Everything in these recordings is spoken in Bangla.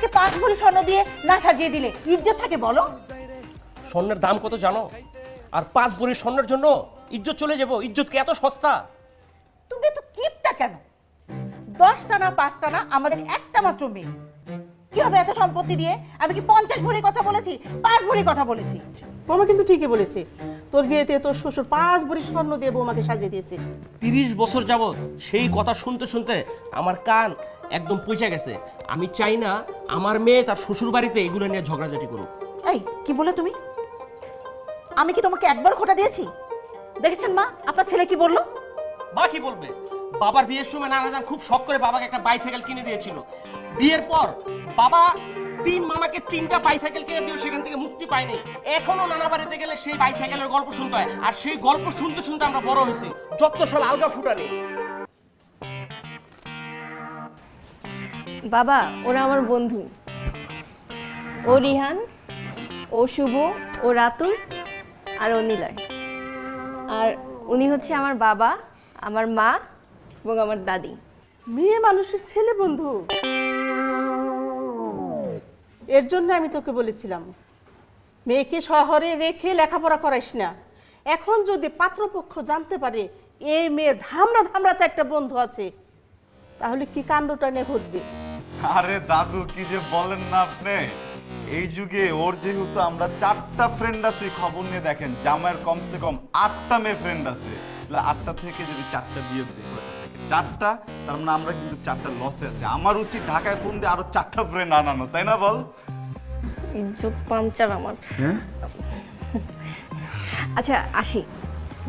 বৌমাকে 5 ভরি স্বর্ণ দিয়ে না সাজিয়ে দিলে ইজ্জত থাকে বলো? স্বর্ণের দাম কত জানো? আর 5 ভরি স্বর্ণের জন্য ইজ্জত চলে যাব? ইজ্জত কি এত সস্তা? তুমি তো কিপটা কেন? 10টা না 5টা না, আমাদের একটা মাত্র মেয়ে, কি হবে এত সম্পত্তি দিয়ে? আমি কি 50 ভরি কথা বলেছি? 5 ভরি কথা বলেছি? বৌমা কিন্তু ঠিকই বলেছে, তোর বিয়েতে তোর শ্বশুর 5 ভরি স্বর্ণ দিয়ে বৌমাকে সাজিয়ে দিয়েছে। 30 বছর যাবত সেই কথা শুনতে শুনতে আমার কান একদম পচে গেছে। আমি চাই না আমার মেয়ে তার শ্বশুর বাড়িতে এগুলো নিয়ে ঝগড়াঝাটি করুক। এই কি বলে তুমি? আমি কি তোমাকে একবার খোটা দিয়েছি? দেখেছেন মা, আপনার ছেলে কি বললো? মা কি বলবে? বাবার বিয়ের সময় নানাজান খুব শখ করে বাবাকে একটা বাইসাইকেল কিনে দিয়েছিল। বিয়ের পর বাবা 3 মামাকে 3টা বাইসাইকেল কিনে দিয়েও সেখান থেকে মুক্তি পায়নি। এখনো নানা বাড়িতে গেলে সেই বাইসাইকেলের গল্প শুনতে হয়, আর সেই গল্প শুনতে শুনতে আমরা বড় হয়েছি। যত সব আলগা ফুটানি। বাবা, ওরা আমার বন্ধু। ও রিহান, ও শুভ, ও রাতুল, আর ও নিলয়। আর উনি হচ্ছে আমার বাবা, আমার মা এবং আমার দাদি। মেয়ে মানুষের ছেলে বন্ধু, এর জন্য আমি তোকে বলেছিলাম মেয়েকে শহরে রেখে লেখাপড়া করাইস না। এখন যদি পাত্রপক্ষ জানতে পারে এই মেয়ের ধামড়া ধামড়া 4টা বন্ধু আছে, তাহলে কি কাণ্ডটা নিয়ে ঘটবে? আরে দাদু কি যে বলেন না আপনি, এই যুগে ওর যেহেতু আমরা 4টা ফ্রেন্ড আছি, খবর নিয়ে দেখেন জামাইয়ের কমসে কম 8টা মেয়ে ফ্রেন্ড আছে। 8টা থেকে যদি 4টা বিয়ে দিতে 4টা, তার মানে আমরা কিন্তু 4টা লসে আছে। আমার উচিত ঢাকায় ফোন দিয়ে আরো 4টা ফ্রেন্ড আনানো, তাই না বল? ইজ্জত পাঞ্চার আমার। হ্যাঁ, আচ্ছা আসি,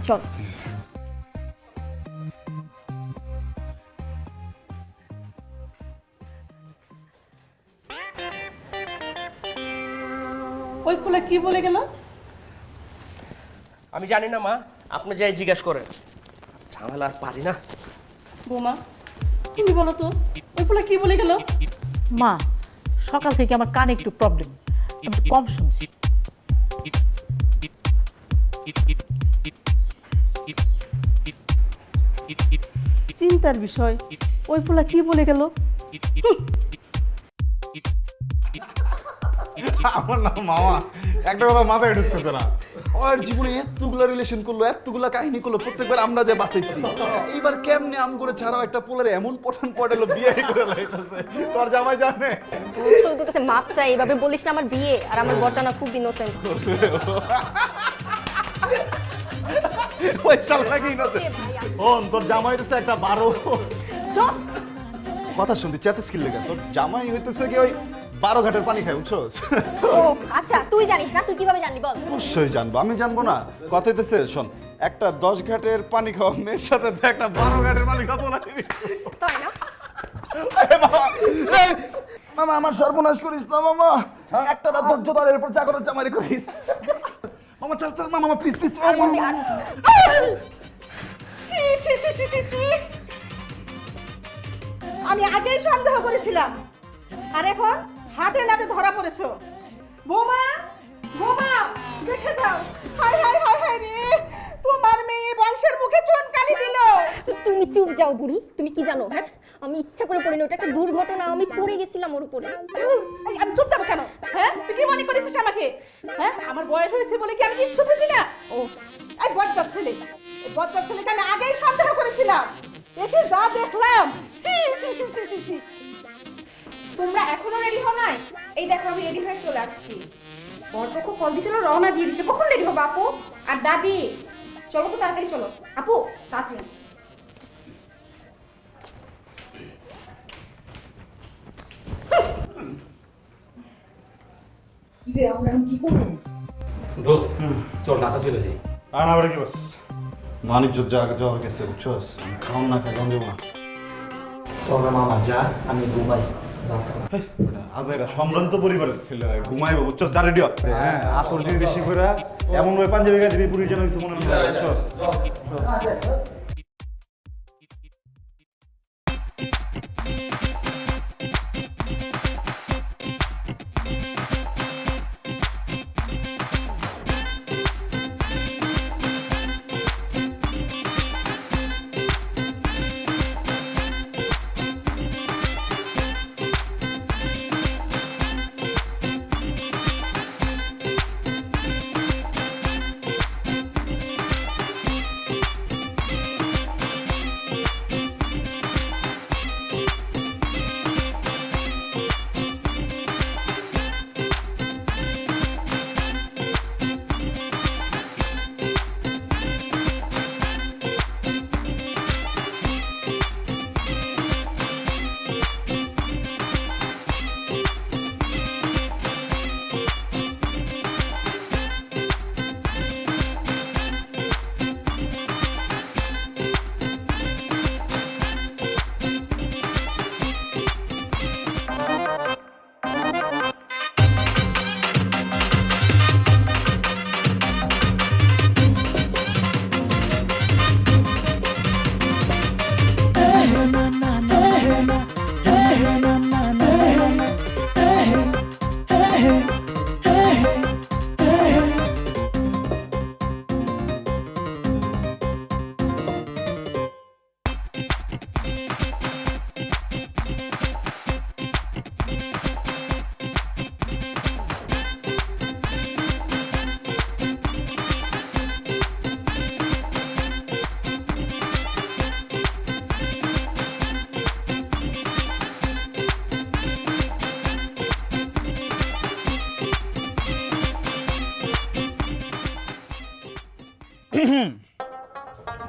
চল। ওই ফুলে কি বলে গেল? আমি জানি না মা, আপনি যাই জিজ্ঞেস করেন। ঝামেলা আর পারি না। বৌমা তুমি বলো তো, ওই ফুলে কি বলে গেল? মা, সকাল থেকে আমার কানে একটু প্রবলেম, একটু কম শুনছি। চিন্তার বিষয়, ওই ফুলা কি বলে গেল? আমার না মামা একটা কথা মাথায় ঢুকতেছে না। ওর জীবনে এতগুলা রিলেশন করলো, এতগুলা কাহিনী করলো, প্রত্যেকবার আমরা যে বাঁচাইছি, এইবার কেমনে আম করে ছাড়াও একটা পোলারে এমন পটান পটালো বিয়ে করে লাইতাছে। তোর জামাই জানে? তোর কাছে মাপ চাই, এইভাবে বলিস না। আমার বিয়ে আর আমার বর্তানা খুব ইনোসেন্ট। ওই শালা কি ইনোসেন্ট? ওন তোর জামাই হইতেছে একটা 12। কথা শুনতে চেতে স্কিল লেগে, তোর জামাই হইতেছে কি ওই 12 ঘাটের পানি খায়, বুঝছস? ও আচ্ছা, তুই জানিস না? তুই কিভাবে জানলি বল? অবশ্যই জানবো, আমি জানবো না? কথা হইতেছে শোন, একটা 10 ঘাটের পানি খাওয়া মেয়ের সাথে একটা 12 ঘাটের পানি খাবো না। তাই না? মামা আমার সর্বনাশ করিস না মামা, একটা রাত ধৈর্য ধর, এরপর যা করার জামাই করিস। মামা চল চল মামা, প্লিজ প্লিজ। আমি আগেই সন্দেহ করেছিলাম, আর এখন হাতে নাতে ধরা পড়েছো। বৌমা, বৌমা দেখে যাও, হায় হায় হায় হায় রে, তোমার মেয়ে বংশের মুখে চুনকালি দিল। তুমি চুপ যাও বুড়ি। তুমি কি জানো? হ্যাঁ, আমি ইচ্ছা করে পড়িনি, ওটা একটা দুর্ঘটনা। আমি পড়ে গেছিলাম ওর উপরে। আমি চুপ যাবো কেন? হ্যাঁ, তুই কি মনে করেছিস আমাকে? হ্যাঁ, আমার বয়স হয়েছে বলে কি আমি কিচ্ছু বুঝি না? ও এই বজ্জাত ছেলে, এই বজ্জাত ছেলেকে আমি আগেই সন্দেহ করেছিলাম। একে যা দেখলাম, সি সি সি সি সি সি। তোমরা এখনো রেডি হও নাই? এই দেখো আমি রেডি হয়ে চলে আসছি। বরপক্ষ কল দিছিল, রওনা দিয়ে দিছে। কখন রেডি হবো আপু? আর দাদি চলো তো তাড়াতাড়ি চলো। আপু তাড়াতাড়ি। দোস্ত চল ঢাকা চলে যাই। আর না কি বস, মানিজ্য জায়গা যাওয়ার গেছে, বুঝছস? খাওন না খাই যাবো না। তবে মামা যা, আমি ঘুমাই। আজ এটা সম্ভ্রান্ত পরিবারের ছেলে, ঘুমাইবো, বুঝছস? যা রেডি হ। হ্যাঁ, আতর দিয়ে বেশি করে এমন ভাবে পাঞ্জাবি গায়ে দিবি পুরি যেন কিছু মনে না হয়, বুঝছস?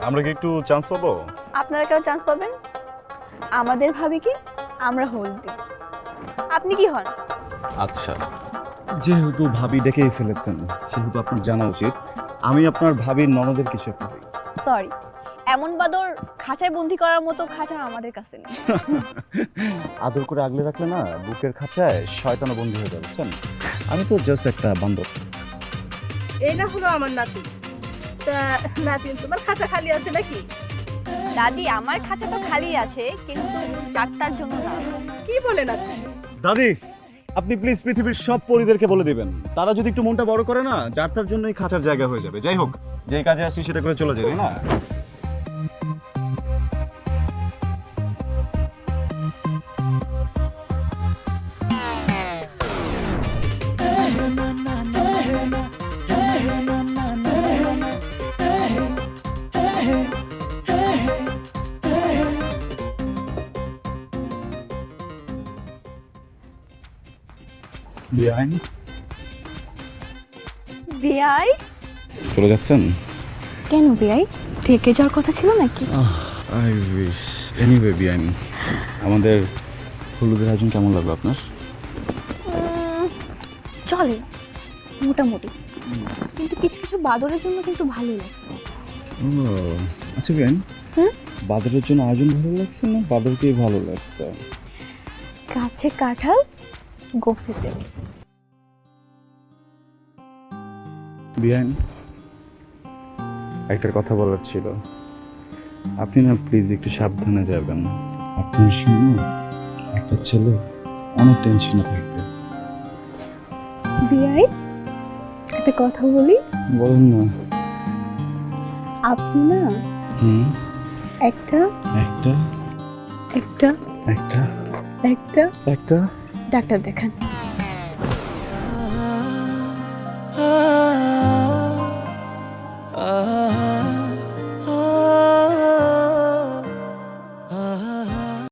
আমরা কি একটু চান্স পাবো? আপনারা কেউ চান্স পাবেন? আমাদের ভাবি কি আমরা হলদি, আপনি কি হন? আচ্ছা, যেহেতু ভাবি ডেকেই ফেলেছেন সেহেতু আপনার জানা উচিত আমি আপনার ভাবির ননদের কিছু একটা হই। সরি, এমন বাদর খাঁচায় বন্দি করার মতো খাঁচা আমাদের কাছে নেই। আদর করে আগলে রাখলে না বুকের খাঁচায় শয়তানও বন্দী হয়ে যাবে, বুঝছেন? আমি তো জাস্ট একটা বান্দর। এইটা হলো আমার নাতি। তা নাতি তোমার খাঁচা খালি আছে নাকি? দাদি, আমার খাঁচা তো খালি আছে, কিন্তু চারটার জন্য না। কি বলেন আপনি? দাদি, আপনি প্লিজ পৃথিবীর সব পরিদেরকে বলে দিবেন তারা যদি একটু মনটা বড় করে না যার তার জন্যই খাঁচার জায়গা হয়ে যাবে। যাই হোক, যেই কাজে আসছি সেটা করে চলে যাবে না। বিয়াই? চলে যাচ্ছেন? কেন বিয়াই, থেকে যাওয়ার কথা ছিল নাকি? I wish. এনিওয়ে বিয়ান, আমাদের হলুদের আয়োজন কেমন লাগলো আপনার? চলে মোটামুটি, কিন্তু কিছু কিছু বাদরের জন্য কিন্তু ভালোই লাগছে। ও আচ্ছা বিয়ান, হুম? বাদরের জন্য আয়োজন ভালো লাগছে না বাদরকেই ভালো লাগছে? গাছে কাঁঠাল, গোফে তেল। বিয়ান, একটা কথা বলার ছিল। আপনি না প্লিজ একটু সাবধানে যাবেন। আপনার সঙ্গে একটা ছেলে অনেক টেনশনে থাকবে। বিয়াই, একটা কথা বলি। বলুন না। আপনি না হুম, একটা একটা একটা একটা একটা একটা ডাক্তার দেখান।